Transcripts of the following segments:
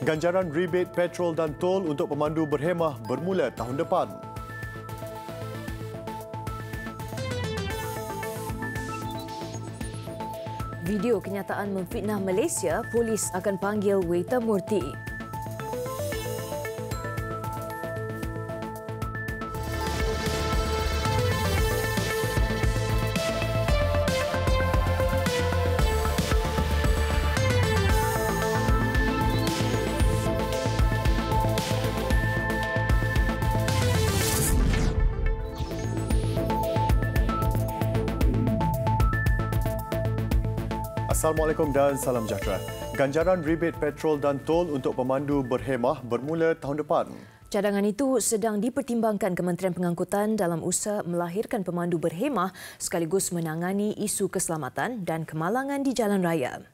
Ganjaran rebate petrol dan tol untuk pemandu berhemah bermula tahun depan. Video kenyataan memfitnah Malaysia, polis akan panggil Weta Murty. Assalamualaikum dan salam sejahtera. Ganjaran rebate petrol dan tol untuk pemandu berhemah bermula tahun depan. Cadangan itu sedang dipertimbangkan Kementerian Pengangkutan dalam usaha melahirkan pemandu berhemah sekaligus menangani isu keselamatan dan kemalangan di jalan raya.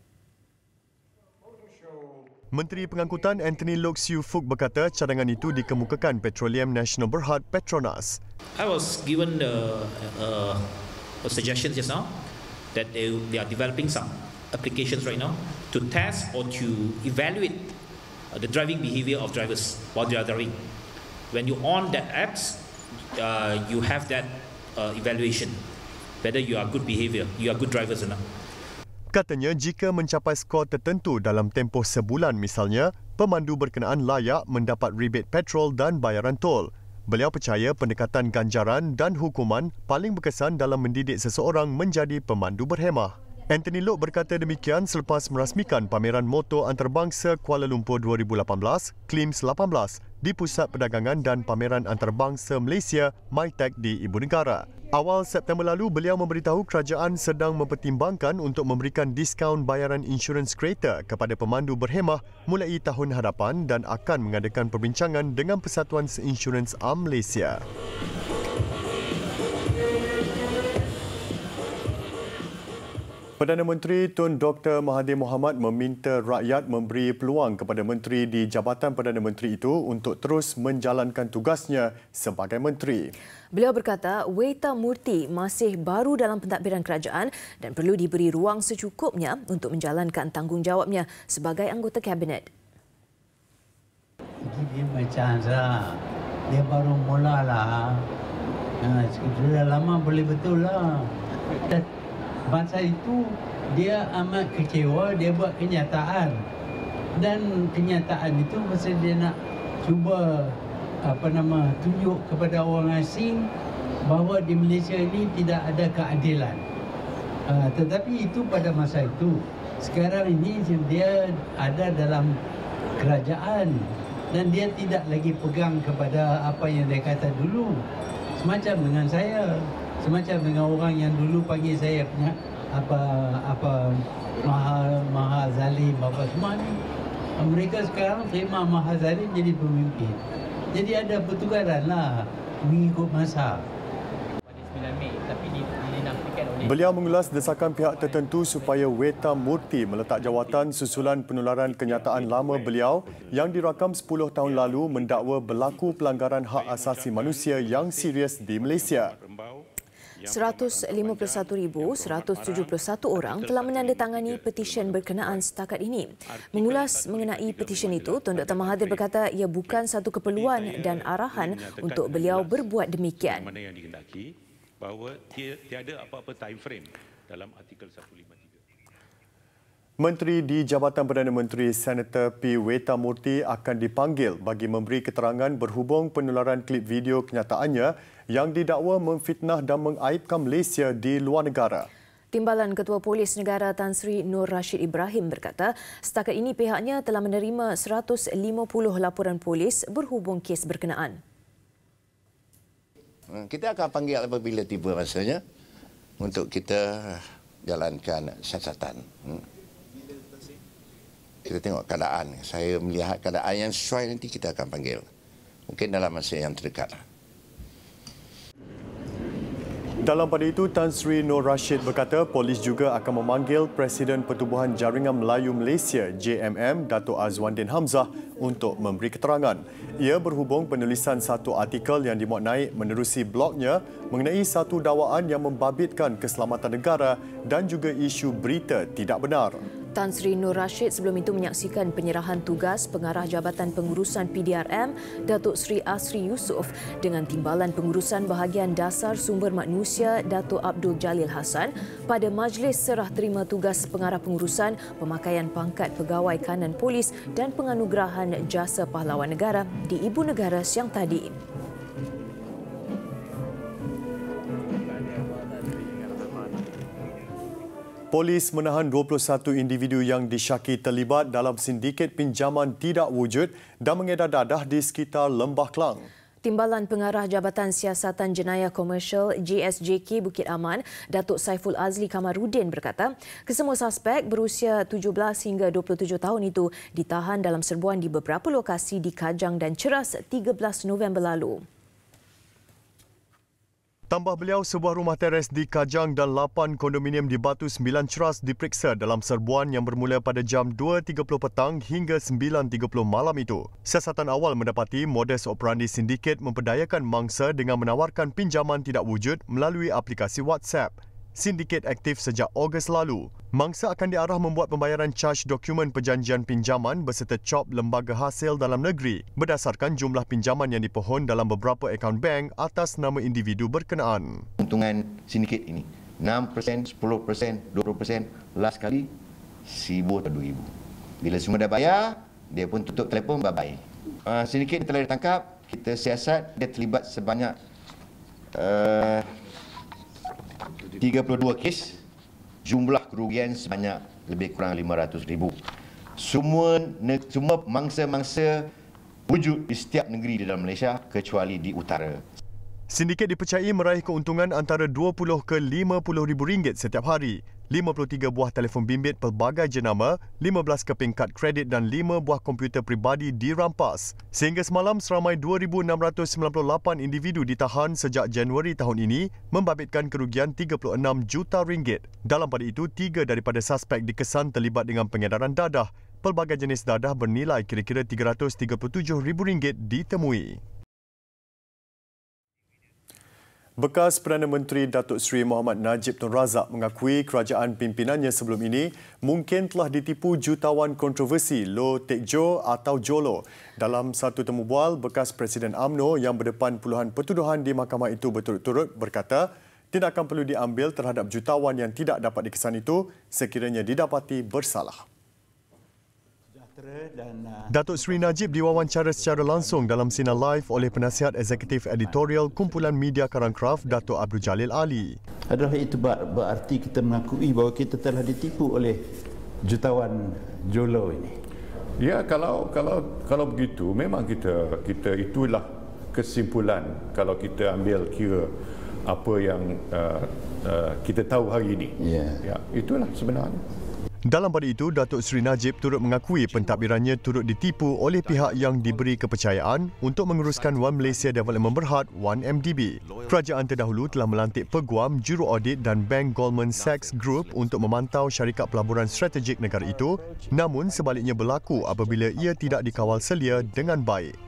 Menteri Pengangkutan Anthony Loke Siew Fook berkata cadangan itu dikemukakan Petroleum Nasional Berhad Petronas. I was given a suggestion just now that they are developing some applications right now to test or to evaluate the driving behavior of drivers while they are driving. When you on that apps, you have that evaluation whether you are good behavior, you are good drivers or not. Katanya jika mencapai skor tertentu dalam tempoh sebulan misalnya, pemandu berkenaan layak mendapat rebate petrol dan bayaran tol. Beliau percaya pendekatan ganjaran dan hukuman paling berkesan dalam mendidik seseorang menjadi pemandu berhemah. Anthony Loke berkata demikian selepas merasmikan pameran motor antarabangsa Kuala Lumpur 2018, CLIMS 18, di Pusat Perdagangan dan Pameran Antarabangsa Malaysia, MyTech di Ibu Negara. Awal September lalu, beliau memberitahu kerajaan sedang mempertimbangkan untuk memberikan diskaun bayaran insurans kereta kepada pemandu berhemah mulai tahun hadapan dan akan mengadakan perbincangan dengan Persatuan Insurans Am Malaysia. Perdana Menteri Tun Dr. Mahathir Mohamad meminta rakyat memberi peluang kepada menteri di Jabatan Perdana Menteri itu untuk terus menjalankan tugasnya sebagai menteri. Beliau berkata Weta Murty masih baru dalam pentadbiran kerajaan dan perlu diberi ruang secukupnya untuk menjalankan tanggungjawabnya sebagai anggota kabinet. Dia macam dia baru mulalah. Sudah lama boleh betul lah. Masa itu dia amat kecewa, dia buat kenyataan. Dan kenyataan itu masa dia nak cuba tunjuk kepada orang asing bahawa di Malaysia ini tidak ada keadilan. Tetapi itu pada masa itu. Sekarang ini dia ada dalam kerajaan dan dia tidak lagi pegang kepada apa yang dia kata dulu. Semacam dengan saya. Semacam dengan orang yang dulu panggil saya punya maha zalim apa semua ni. Mereka sekarang terima maha zalim jadi pemimpin. Jadi ada pertukaran lah mengikut masa. Beliau mengulas desakan pihak tertentu supaya Weta Murty meletak jawatan susulan penularan kenyataan lama beliau yang dirakam 10 tahun lalu mendakwa berlaku pelanggaran hak asasi manusia yang serius di Malaysia. 151,171 orang telah menandatangani petisyen berkenaan setakat ini. Mengulas mengenai petisyen itu, Tun Dr. Mahathir berkata ia bukan satu keperluan dan arahan untuk beliau berbuat demikian. Mana yang dikehendaki bahawa tiada apa-apa time frame dalam artikel 153. Menteri di Jabatan Perdana Menteri Senator P. Weta Murty akan dipanggil bagi memberi keterangan berhubung penularan klip video kenyataannya yang didakwa memfitnah dan mengaibkan Malaysia di luar negara. Timbalan Ketua Polis Negara Tan Sri Nur Rashid Ibrahim berkata setakat ini pihaknya telah menerima 150 laporan polis berhubung kes berkenaan. Kita akan panggil apabila tiba masanya untuk kita jalankan siasatan. Kita tengok keadaan. Saya melihat keadaan yang sesuai nanti kita akan panggil. Mungkin dalam masa yang terdekat. Dalam pada itu, Tan Sri Nur Rashid berkata polis juga akan memanggil Presiden Pertubuhan Jaringan Melayu Malaysia JMM Dato' Azwandin Hamzah untuk memberi keterangan. Ia berhubung penulisan satu artikel yang dimuat naik menerusi blognya mengenai satu dakwaan yang membabitkan keselamatan negara dan juga isu berita tidak benar. Tan Sri Nur Rashid sebelum itu menyaksikan penyerahan tugas pengarah Jabatan Pengurusan PDRM Datuk Sri Asri Yusof dengan timbalan pengurusan bahagian dasar sumber manusia Datuk Abdul Jalil Hassan pada majlis serah terima tugas pengarah pengurusan pemakaian pangkat pegawai kanan polis dan penganugerahan jasa pahlawan negara di Ibu Negara siang tadi. Polis menahan 21 individu yang disyaki terlibat dalam sindiket pinjaman tidak wujud dan mengedar dadah di sekitar Lembah Klang. Timbalan Pengarah Jabatan Siasatan Jenayah Komersial GSJK Bukit Aman, Datuk Saiful Azli Kamarudin berkata, kesemua suspek berusia 17 hingga 27 tahun itu ditahan dalam serbuan di beberapa lokasi di Kajang dan Ceras 13 November lalu. Tambah beliau, sebuah rumah teres di Kajang dan 8 kondominium di Batu 9 Ceras diperiksa dalam serbuan yang bermula pada jam 2.30 petang hingga 9.30 malam itu. Siasatan awal mendapati modus operandi sindiket memperdayakan mangsa dengan menawarkan pinjaman tidak wujud melalui aplikasi WhatsApp. Sindiket aktif sejak Ogos lalu. Mangsa akan diarah membuat pembayaran caj dokumen perjanjian pinjaman berserta cop lembaga hasil dalam negeri berdasarkan jumlah pinjaman yang dipohon dalam beberapa akaun bank atas nama individu berkenaan. Untungan sindiket ini 6%, 10%, 20%, last kali 1,000 atau 2,000. Bila semua dah bayar, dia pun tutup telefon, bye-bye. Sindiket telah ditangkap, kita siasat dia terlibat sebanyak 32 kes, jumlah kerugian sebanyak lebih kurang 500,000. Semua mangsa-mangsa wujud di setiap negeri di dalam Malaysia kecuali di utara. Sindiket dipercayai meraih keuntungan antara 20 ke 50 ribu ringgit setiap hari. 53 buah telefon bimbit pelbagai jenama, 15 keping kad kredit dan 5 buah komputer peribadi dirampas. Sehingga semalam seramai 2,698 individu ditahan sejak Januari tahun ini membabitkan kerugian 36 juta ringgit. Dalam pada itu, 3 daripada suspek dikesan terlibat dengan pengedaran dadah. Pelbagai jenis dadah bernilai kira-kira RM337,000 ditemui. Bekas Perdana Menteri Datuk Seri Mohamad Najib Tun Razak mengakui kerajaan pimpinannya sebelum ini mungkin telah ditipu jutawan kontroversi Low Teck Jo atau Jolo. Dalam satu temu bual, bekas Presiden UMNO yang berdepan puluhan pertuduhan di mahkamah itu berturut-turut berkata tindakan perlu diambil terhadap jutawan yang tidak dapat dikesan itu sekiranya didapati bersalah. Datuk Seri Najib diwawancara secara langsung dalam sinar live oleh penasihat eksekutif editorial kumpulan media Karang Kraft Datuk Abdul Jalil Ali. Adalah itu berarti kita mengakui bahawa kita telah ditipu oleh jutawan Jolo ini. Ya, kalau begitu memang kita itulah kesimpulan kalau kita ambil kira apa yang kita tahu hari ini. Ya, itulah sebenarnya. Dalam pada itu, Datuk Seri Najib turut mengakui pentadbirannya turut ditipu oleh pihak yang diberi kepercayaan untuk menguruskan One Malaysia Development Berhad 1MDB. Kerajaan terdahulu telah melantik peguam, juru audit dan bank Goldman Sachs Group untuk memantau syarikat pelaburan strategik negara itu, namun sebaliknya berlaku apabila ia tidak dikawal selia dengan baik.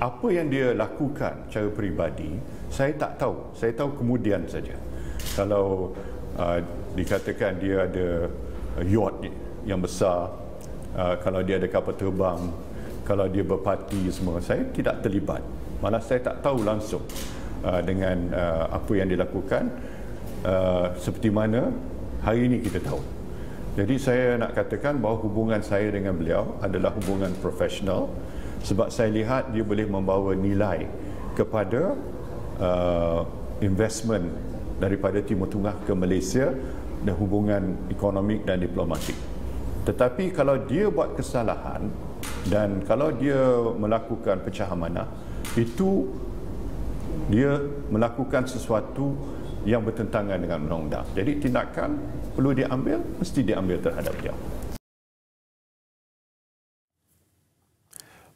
Apa yang dia lakukan secara peribadi, saya tak tahu. Saya tahu kemudian saja. Kalau dikatakan dia ada yacht yang besar, kalau dia ada kapal terbang, kalau dia berparti semua, saya tidak terlibat. Malah saya tak tahu langsung dengan apa yang dilakukan seperti mana hari ini kita tahu. Jadi saya nak katakan bahawa hubungan saya dengan beliau adalah hubungan profesional sebab saya lihat dia boleh membawa nilai kepada investment daripada Timur Tengah ke Malaysia dan hubungan ekonomik dan diplomatik. Tetapi kalau dia buat kesalahan dan kalau dia melakukan pecah amanah, itu dia melakukan sesuatu yang bertentangan dengan undang-undang. Jadi tindakan perlu diambil, mesti diambil terhadap dia.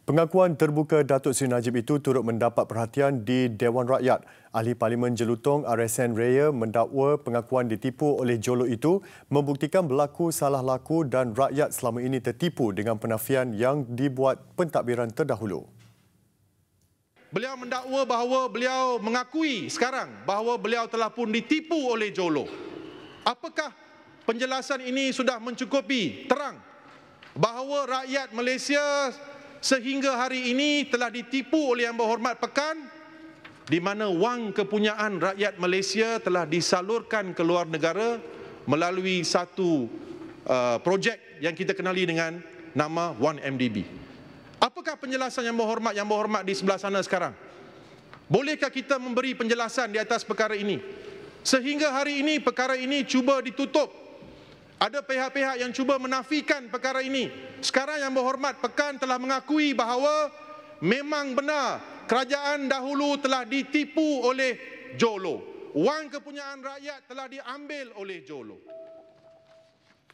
Pengakuan terbuka Datuk Seri Najib itu turut mendapat perhatian di Dewan Rakyat. Ahli Parlimen Jelutong RSN Raya mendakwa pengakuan ditipu oleh Jolo itu membuktikan berlaku salah laku dan rakyat selama ini tertipu dengan penafian yang dibuat pentadbiran terdahulu. Beliau mendakwa bahawa beliau mengakui sekarang bahawa beliau telah pun ditipu oleh Jolo. Apakah penjelasan ini sudah mencukupi terang bahawa rakyat Malaysia sehingga hari ini telah ditipu oleh Yang Berhormat Pekan, di mana wang kepunyaan rakyat Malaysia telah disalurkan ke luar negara melalui satu projek yang kita kenali dengan nama 1MDB. Apakah penjelasan Yang Berhormat di sebelah sana sekarang? Bolehkah kita memberi penjelasan di atas perkara ini? Sehingga hari ini perkara ini cuba ditutup. Ada pihak-pihak yang cuba menafikan perkara ini. Sekarang Yang Berhormat Pekan telah mengakui bahawa memang benar kerajaan dahulu telah ditipu oleh Jolo. Wang kepunyaan rakyat telah diambil oleh Jolo.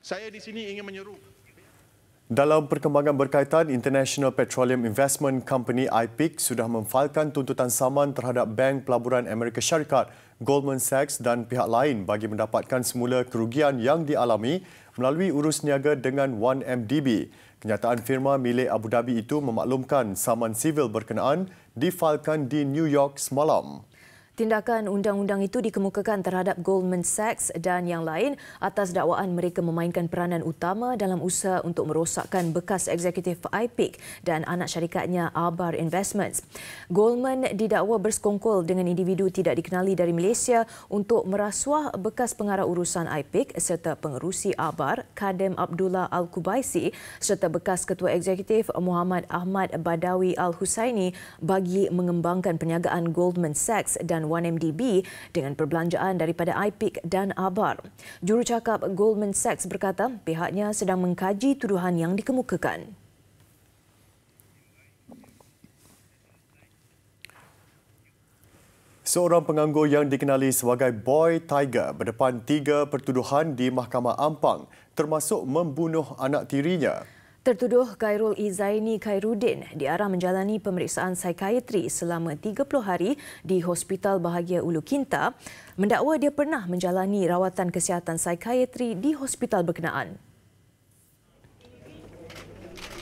Saya di sini ingin menyeru. Dalam perkembangan berkaitan, International Petroleum Investment Company IPIC sudah memfailkan tuntutan saman terhadap Bank Pelaburan Amerika Syarikat, Goldman Sachs dan pihak lain bagi mendapatkan semula kerugian yang dialami melalui urus niaga dengan 1MDB. Kenyataan firma milik Abu Dhabi itu memaklumkan saman sivil berkenaan difailkan di New York semalam. Tindakan undang-undang itu dikemukakan terhadap Goldman Sachs dan yang lain atas dakwaan mereka memainkan peranan utama dalam usaha untuk merosakkan bekas eksekutif IPIC dan anak syarikatnya Abar Investments. Goldman didakwa bersekongkol dengan individu tidak dikenali dari Malaysia untuk merasuah bekas pengarah urusan IPIC serta pengerusi Abar, Kadem Abdullah Al-Kubaisi serta bekas ketua eksekutif Muhammad Ahmad Badawi Al-Husaini bagi mengembangkan perniagaan Goldman Sachs dan 1MDB dengan perbelanjaan daripada IPIC dan Abar. Jurucakap Goldman Sachs berkata pihaknya sedang mengkaji tuduhan yang dikemukakan. Seorang penganggur yang dikenali sebagai Boy Tiger berdepan 3 pertuduhan di Mahkamah Ampang, termasuk membunuh anak tirinya. Tertuduh Khairul Izaini Khairuddin diarah menjalani pemeriksaan psikiatri selama 30 hari di Hospital Bahagia Ulu Kinta, mendakwa dia pernah menjalani rawatan kesihatan psikiatri di hospital berkenaan.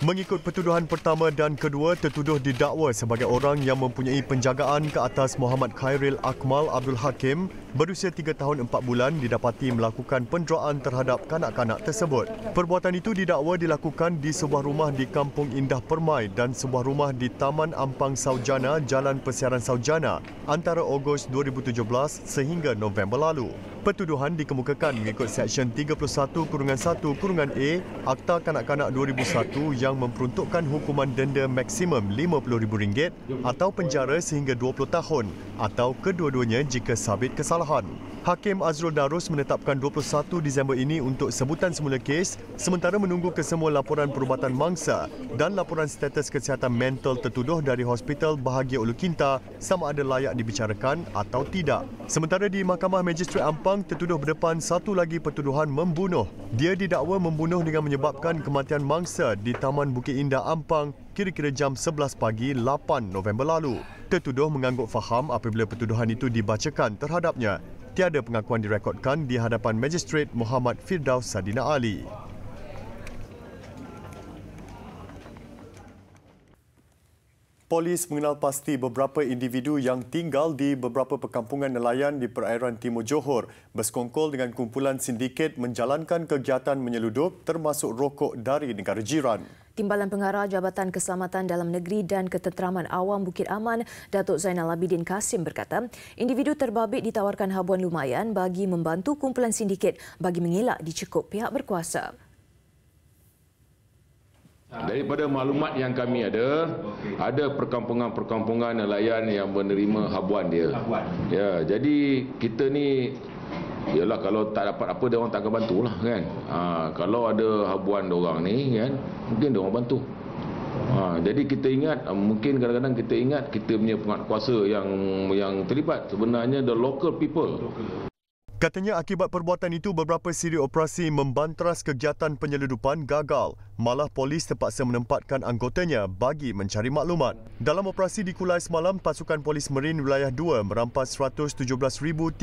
Mengikut pertuduhan pertama dan kedua, tertuduh didakwa sebagai orang yang mempunyai penjagaan ke atas Muhammad Khairil Akmal Abdul Hakim berusia 3 tahun 4 bulan didapati melakukan penderaan terhadap kanak-kanak tersebut. Perbuatan itu didakwa dilakukan di sebuah rumah di Kampung Indah Permai dan sebuah rumah di Taman Ampang Saujana, Jalan Persiaran Saujana antara Ogos 2017 sehingga November lalu. Pertuduhan dikemukakan mengikut Seksyen 31-1-A Akta Kanak-Kanak 2001 yang memperuntukkan hukuman denda maksimum RM50,000 atau penjara sehingga 20 tahun atau kedua-duanya jika sabit kesalahan. Hakim Azrul Darus menetapkan 21 Disember ini untuk sebutan semula kes sementara menunggu kesemua laporan perubatan mangsa dan laporan status kesihatan mental tertuduh dari Hospital Bahagia Ulu Kinta sama ada layak dibicarakan atau tidak. Sementara di Mahkamah Magistrate Ampang, tertuduh berdepan satu lagi pertuduhan membunuh. Dia didakwa membunuh dengan menyebabkan kematian mangsa di Taman Bukit Indah Ampang kira-kira jam 11 pagi 8 November lalu. Tertuduh mengangguk faham apabila pertuduhan itu dibacakan terhadapnya. Tiada pengakuan direkodkan di hadapan Magistrate Muhammad Firdaus Sadina Ali. Polis mengenal pasti beberapa individu yang tinggal di beberapa perkampungan nelayan di perairan Timur Johor bersekongkol dengan kumpulan sindiket menjalankan kegiatan menyeludup termasuk rokok dari negara jiran. Timbalan Pengarah Jabatan Keselamatan Dalam Negeri dan Ketenteraman Awam Bukit Aman, Datuk Zainal Abidin Kasim berkata, individu terbabit ditawarkan habuan lumayan bagi membantu kumpulan sindiket bagi mengelak dicekup pihak berkuasa. Daripada maklumat yang kami ada perkampungan-perkampungan nelayan yang menerima habuan dia. Ya, jadi kita ni yalah kalau tak dapat apa dia orang tak akan bantulah kan. Kalau ada habuan dia orang ni kan, mungkin dia orang bantu. Jadi kita ingat, mungkin kadang-kadang kita ingat kita punya penguatkuasa yang terlibat sebenarnya the local people. Katanya akibat perbuatan itu beberapa siri operasi membanteras kegiatan penyeludupan gagal. Malah polis terpaksa menempatkan anggotanya bagi mencari maklumat. Dalam operasi di Kulai semalam, pasukan polis Marin Wilayah 2 merampas 117,320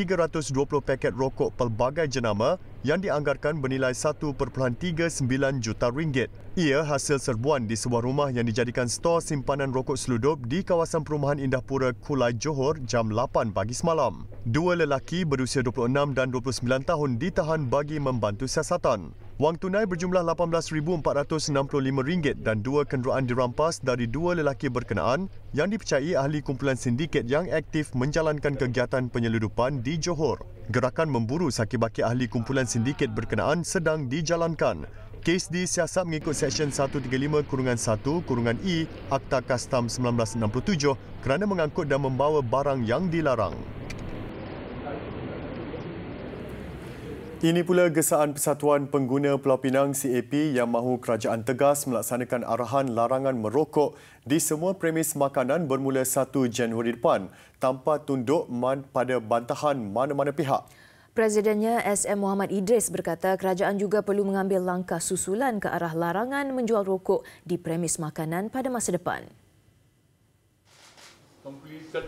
paket rokok pelbagai jenama yang dianggarkan bernilai 1.39 juta ringgit. Ia hasil serbuan di sebuah rumah yang dijadikan stor simpanan rokok seludup di kawasan perumahan Indahpura Kulai Johor jam 8 pagi semalam. Dua lelaki berusia 26 dan 29 tahun ditahan bagi membantu siasatan. Wang tunai berjumlah RM18,465 dan dua kenderaan dirampas dari dua lelaki berkenaan yang dipercayai ahli kumpulan sindiket yang aktif menjalankan kegiatan penyeludupan di Johor. Gerakan memburu sakit-bakit ahli kumpulan sindiket berkenaan sedang dijalankan. Kes disiasat mengikut Seksyen 135-1-E Akta Kastam 1967 kerana mengangkut dan membawa barang yang dilarang. Ini pula gesaan Persatuan Pengguna Pulau Pinang CAP yang mahu kerajaan tegas melaksanakan arahan larangan merokok di semua premis makanan bermula 1 Januari depan tanpa tunduk pada bantahan mana-mana pihak. Presidennya SM Muhammad Idris berkata kerajaan juga perlu mengambil langkah susulan ke arah larangan menjual rokok di premis makanan pada masa depan.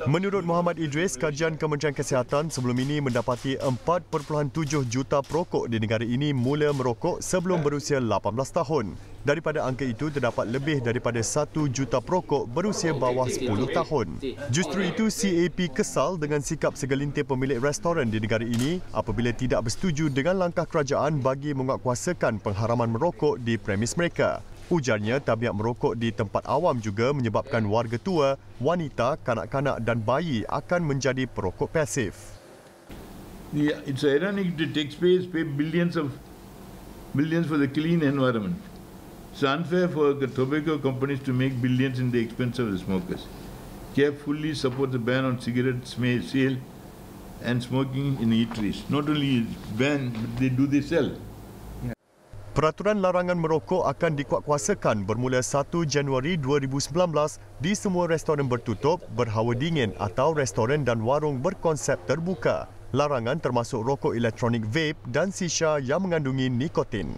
Menurut Muhammad Idris, kajian Kementerian Kesihatan sebelum ini mendapati 4.7 juta perokok di negara ini mula merokok sebelum berusia 18 tahun. Daripada angka itu, terdapat lebih daripada 1 juta perokok berusia bawah 10 tahun. Justru itu, CAP kesal dengan sikap segelintir pemilik restoran di negara ini apabila tidak bersetuju dengan langkah kerajaan bagi menguatkuasakan pengharaman merokok di premis mereka. Ujarnya, tabiat merokok di tempat awam juga menyebabkan warga tua, wanita, kanak-kanak dan bayi akan menjadi perokok pasif. Yeah, it's ironic to taxpayers pay billions for the clean environment. It's unfair for the tobacco companies to make billions in the expense of the smokers. CAP fully supports the ban on cigarette sale and smoking in eateries. Not only ban, but they sell. Peraturan larangan merokok akan dikuatkuasakan bermula 1 Januari 2019 di semua restoran bertutup, berhawa dingin atau restoran dan warung berkonsep terbuka. Larangan termasuk rokok elektronik vape dan sisha yang mengandungi nikotin.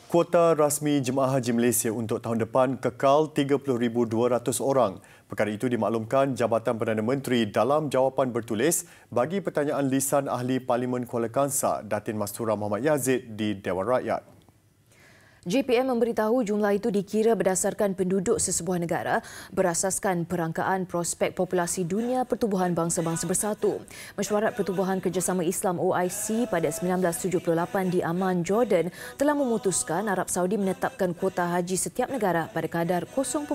Kuota rasmi Jemaah Haji Malaysia untuk tahun depan kekal 30,200 orang. Perkara itu dimaklumkan Jabatan Perdana Menteri dalam jawapan bertulis bagi pertanyaan lisan Ahli Parlimen Kuala Kangsar Datin Mastura Muhammad Yazid di Dewan Rakyat. JPM memberitahu jumlah itu dikira berdasarkan penduduk sesebuah negara berasaskan perangkaan prospek populasi dunia Pertubuhan Bangsa-Bangsa Bersatu. Mesyuarat Pertubuhan Kerjasama Islam OIC pada 1978 di Amman, Jordan telah memutuskan Arab Saudi menetapkan kuota haji setiap negara pada kadar 0.1%.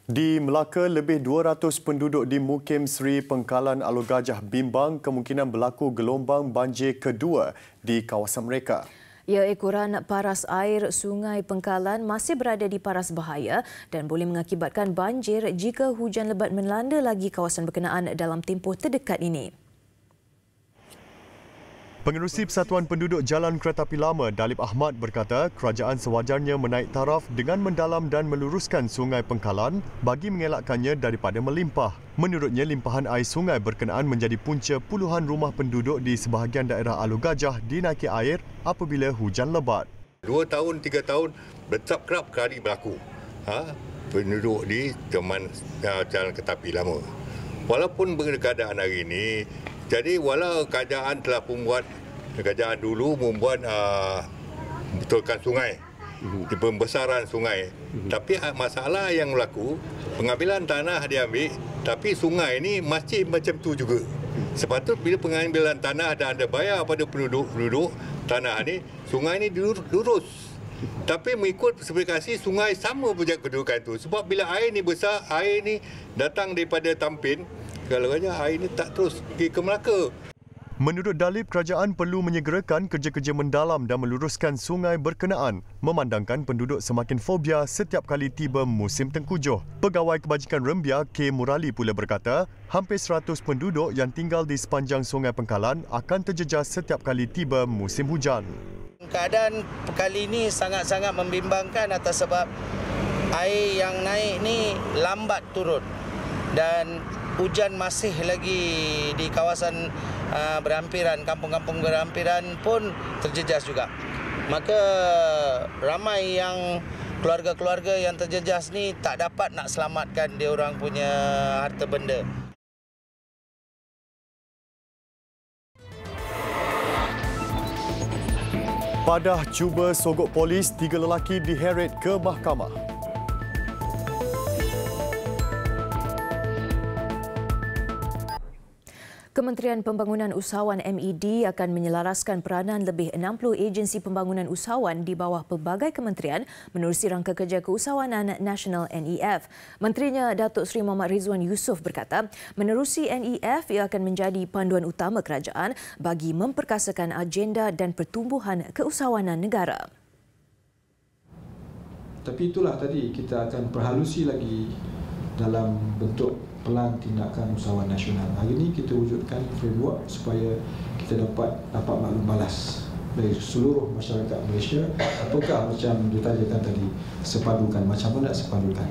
Di Melaka, lebih 200 penduduk di Mukim Seri Pengkalan Alor Gajah bimbang kemungkinan berlaku gelombang banjir kedua di kawasan mereka. Ya, ekoran paras air Sungai Pengkalan masih berada di paras bahaya dan boleh mengakibatkan banjir jika hujan lebat melanda lagi kawasan berkenaan dalam tempoh terdekat ini. Pengerusi Persatuan Penduduk Jalan Keretapi Lama Dalip Ahmad berkata kerajaan sewajarnya menaik taraf dengan mendalam dan meluruskan Sungai Pengkalan bagi mengelakkannya daripada melimpah. Menurutnya, limpahan air sungai berkenaan menjadi punca puluhan rumah penduduk di sebahagian daerah Alor Gajah dinaiki air apabila hujan lebat. 2 tahun, 3 tahun bertap kerap kali berlaku. Penduduk di teman Jalan Keretapi Lama. Walaupun keadaan hari ini, jadi walau kerajaan telah membuat, kerajaan dulu membuat betulkan sungai, di pembesaran sungai. Tapi masalah yang berlaku, pengambilan tanah diambil, tapi sungai ini masih macam tu juga. Sepatut bila pengambilan tanah dan anda bayar pada penduduk tanah ini, sungai ini lurus. Tapi mengikut spesifikasi sungai sama punya kedudukan itu. Sebab bila air ini besar, air ini datang daripada Tampin, kalau air ini tak terus pergi ke Melaka. Menurut Dalip, kerajaan perlu menyegerakan kerja-kerja mendalam dan meluruskan sungai berkenaan, memandangkan penduduk semakin fobia setiap kali tiba musim tengkujuh. Pegawai Kebajikan Rembia K. Murali pula berkata, hampir 100 penduduk yang tinggal di sepanjang Sungai Pengkalan akan terjejas setiap kali tiba musim hujan. Keadaan kali ini sangat-sangat membimbangkan atas sebab air yang naik ni lambat turun dan hujan masih lagi di kawasan berhampiran, kampung-kampung berhampiran pun terjejas juga. Maka ramai yang keluarga-keluarga yang terjejas ni tak dapat nak selamatkan dia orang punya harta benda. Padah cuba sogok polis, 3 lelaki diheret ke mahkamah. Kementerian Pembangunan Usahawan MED akan menyelaraskan peranan lebih 60 agensi pembangunan usahawan di bawah pelbagai kementerian menerusi Rangka Kerja Keusahawanan Nasional NEF. Menterinya Datuk Seri Muhammad Rizwan Yusof berkata, menerusi NEF ia akan menjadi panduan utama kerajaan bagi memperkasakan agenda dan pertumbuhan keusahawanan negara. Tapi itulah tadi kita akan perhalusi lagi dalam bentuk pelan tindakan usahawan nasional. Hari ini kita wujudkan framework supaya kita dapat maklum balas dari seluruh masyarakat Malaysia. Apakah macam ditajakan tadi, sepadukan, macam mana sepadukan?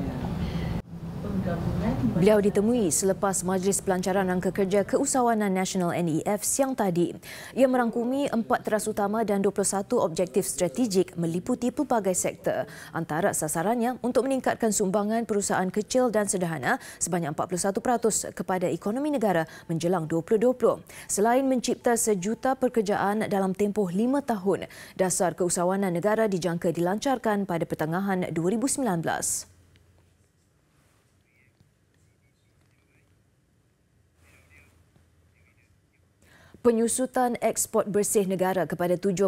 Beliau ditemui selepas Majlis Pelancaran Rangka Kerja Keusahawanan Nasional NEF siang tadi. Ia merangkumi 4 teras utama dan 21 objektif strategik meliputi pelbagai sektor. Antara sasarannya untuk meningkatkan sumbangan perusahaan kecil dan sederhana sebanyak 41% kepada ekonomi negara menjelang 2020. Selain mencipta 1 juta pekerjaan dalam tempoh 5 tahun, dasar keusahawanan negara dijangka dilancarkan pada pertengahan 2019. Penyusutan ekspor bersih negara kepada 7.5%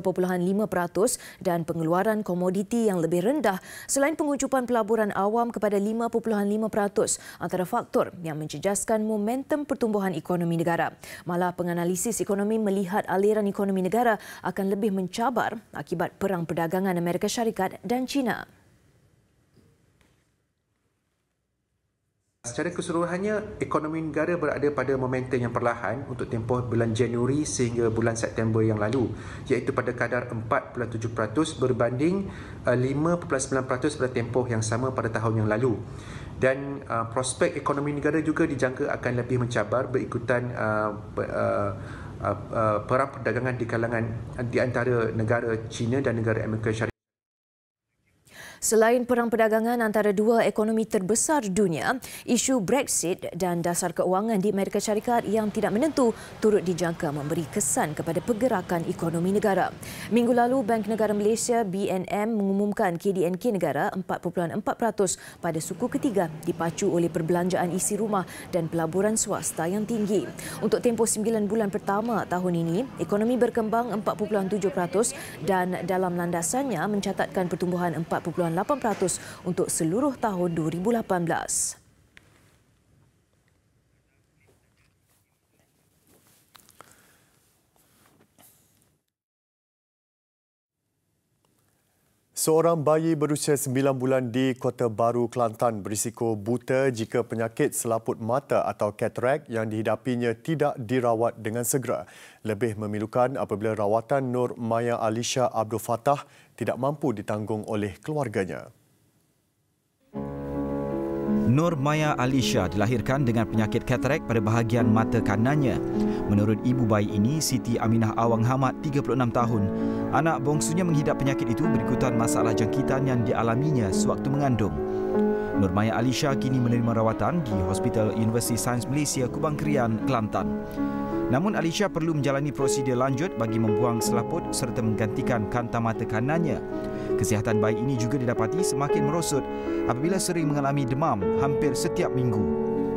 dan pengeluaran komoditi yang lebih rendah selain pengucupan pelaburan awam kepada 5.5% antara faktor yang mencejaskan momentum pertumbuhan ekonomi negara. Malah penganalisis ekonomi melihat aliran ekonomi negara akan lebih mencabar akibat perang perdagangan Amerika Syarikat dan China. Secara keseluruhannya, ekonomi negara berada pada momentum yang perlahan untuk tempoh bulan Januari sehingga bulan September yang lalu, iaitu pada kadar 4.7% berbanding 5.9% pada tempoh yang sama pada tahun yang lalu. Dan prospek ekonomi negara juga dijangka akan lebih mencabar berikutan perang perdagangan di antara negara China dan negara Amerika Syarikat. Selain perang perdagangan antara dua ekonomi terbesar dunia, isu Brexit dan dasar keuangan di Amerika Syarikat yang tidak menentu turut dijangka memberi kesan kepada pergerakan ekonomi negara. Minggu lalu, Bank Negara Malaysia BNM mengumumkan KDNK negara 4.4% pada suku ketiga dipacu oleh perbelanjaan isi rumah dan pelaburan swasta yang tinggi. Untuk tempoh 9 bulan pertama tahun ini, ekonomi berkembang 4.7% dan dalam landasannya mencatatkan pertumbuhan 4.8% untuk seluruh tahun 2018. Seorang bayi berusia 9 bulan di Kota Baru, Kelantan berisiko buta jika penyakit selaput mata atau katarak yang dihidapinya tidak dirawat dengan segera. Lebih memilukan apabila rawatan Nur Maya Alisha Abdul Fattah tidak mampu ditanggung oleh keluarganya. Nur Maya Alisha dilahirkan dengan penyakit katarak pada bahagian mata kanannya. Menurut ibu bayi ini, Siti Aminah Awang Hamad, 36 tahun, anak bongsunya menghidap penyakit itu berikutan masalah jangkitan yang dialaminya sewaktu mengandung. Nur Maya Alisha kini menerima rawatan di Hospital Universiti Sains Malaysia, Kubang Krian, Kelantan. Namun Alisha perlu menjalani prosedur lanjut bagi membuang selaput serta menggantikan kanta mata kanannya. Kesihatan bayi ini juga didapati semakin merosot apabila sering mengalami demam hampir setiap minggu.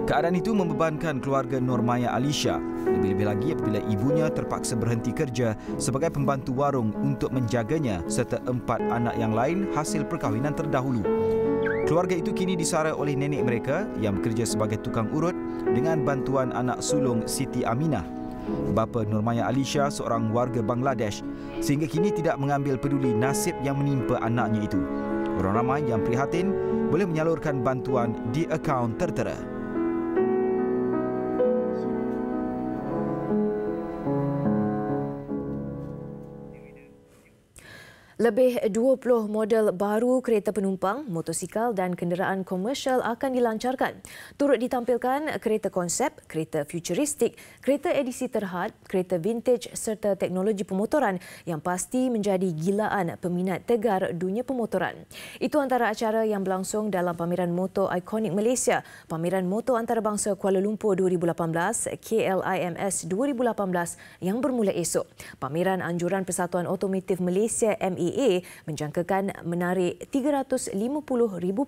Keadaan itu membebankan keluarga Nur Maya Alisha, lebih-lebih lagi apabila ibunya terpaksa berhenti kerja sebagai pembantu warung untuk menjaganya serta 4 anak yang lain hasil perkahwinan terdahulu. Keluarga itu kini disara oleh nenek mereka yang bekerja sebagai tukang urut dengan bantuan anak sulung Siti Aminah. Bapa Nur Maya Alisha seorang warga Bangladesh sehingga kini tidak mengambil peduli nasib yang menimpa anaknya itu. Orang ramai yang prihatin boleh menyalurkan bantuan di akaun tertera. Lebih 20 model baru kereta penumpang, motosikal dan kenderaan komersial akan dilancarkan. Turut ditampilkan kereta konsep, kereta futuristik, kereta edisi terhad, kereta vintage serta teknologi pemotoran yang pasti menjadi gilaan peminat tegar dunia pemotoran. Itu antara acara yang berlangsung dalam Pameran Motor Ikonik Malaysia, Pameran Motor Antarabangsa Kuala Lumpur 2018, KLIMS 2018 yang bermula esok. Pameran Anjuran Persatuan Automotif Malaysia MEA menjangkakan menarik 350,000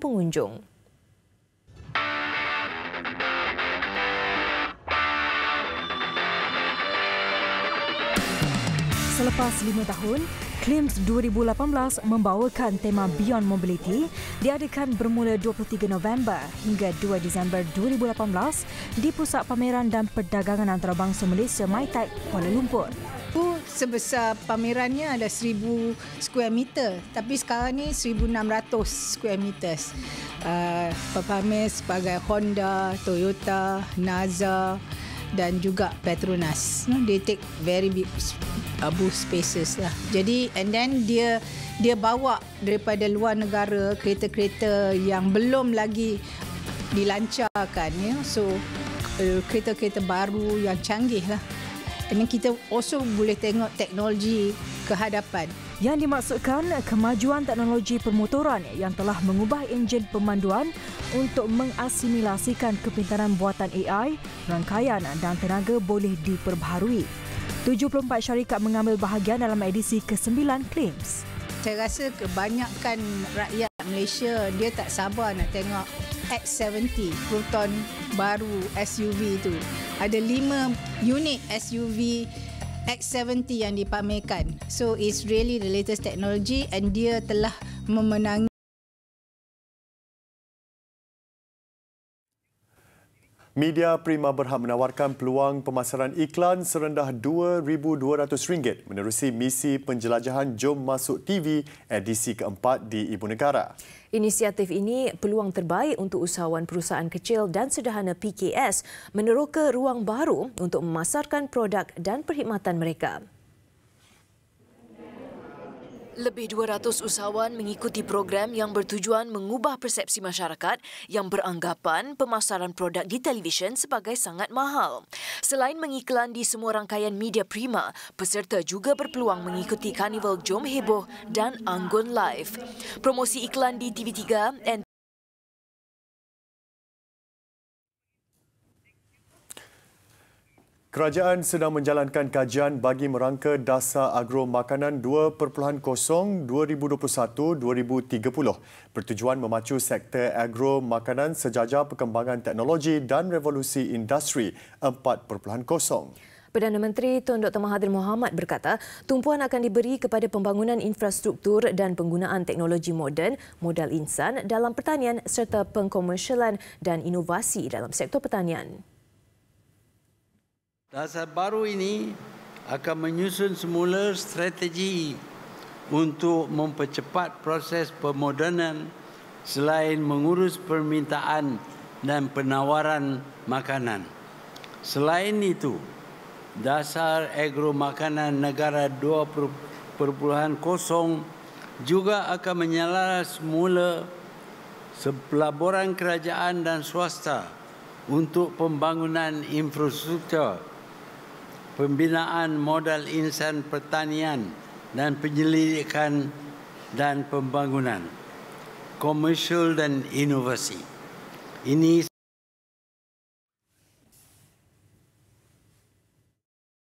pengunjung. Selepas 5 tahun, KLIMS 2018 membawakan tema Beyond Mobility diadakan bermula 23 November hingga 2 Disember 2018 di Pusat Pameran dan Perdagangan Antarabangsa Malaysia MyTech, Kuala Lumpur. Sebesar pamerannya ada 1,000 square meter, tapi sekarang ni 1,600 square meters. Pepamer sebagai Honda, Toyota, Naza dan juga Petronas. They take very big booth spaces lah. Jadi and then dia bawa daripada luar negara kereta-kereta yang belum lagi dilancarkan, so kereta-kereta baru yang canggih lah. Dan kita also boleh tengok teknologi kehadapan. Yang dimaksudkan kemajuan teknologi permotoran yang telah mengubah enjin pemanduan untuk mengasimilasikan kepintaran buatan AI, rangkaian dan tenaga boleh diperbaharui. 74 syarikat mengambil bahagian dalam edisi ke-9 KLIMS. Saya rasa kebanyakan rakyat Malaysia dia tak sabar nak tengok X70 Proton baru SUV itu. Ada 5 unit SUV X70 yang dipamerkan. So it's really the latest technology and dia telah memenangi. Media Prima Berhad menawarkan peluang pemasaran iklan serendah RM2,200 menerusi misi penjelajahan Jom Masuk TV edisi keempat di Ibu Negara. Inisiatif ini peluang terbaik untuk usahawan perusahaan kecil dan sederhana PKS meneroka ruang baru untuk memasarkan produk dan perkhidmatan mereka. Lebih 200 usahawan mengikuti program yang bertujuan mengubah persepsi masyarakat yang beranggapan pemasaran produk di televisyen sebagai sangat mahal. Selain mengiklan di semua rangkaian Media Prima, peserta juga berpeluang mengikuti Karnival Jom Heboh dan Anggun Live. Promosi iklan di TV3 dan Kerajaan sedang menjalankan kajian bagi merangka dasar agro makanan 2.0 2021-2030 bertujuan memacu sektor agro makanan sejajar perkembangan teknologi dan revolusi industri 4.0. Perdana Menteri Tun Dr. Mahathir Mohamad berkata, tumpuan akan diberi kepada pembangunan infrastruktur dan penggunaan teknologi moden, modal insan dalam pertanian serta pengkomersialan dan inovasi dalam sektor pertanian. Dasar baru ini akan menyusun semula strategi untuk mempercepat proses pemodenan selain mengurus permintaan dan penawaran makanan. Selain itu, dasar agro makanan negara 2.0 juga akan menyala semula pelaburan kerajaan dan swasta untuk pembangunan infrastruktur, pembinaan modal insan pertanian dan penyelidikan dan pembangunan, komersial dan inovasi. Ini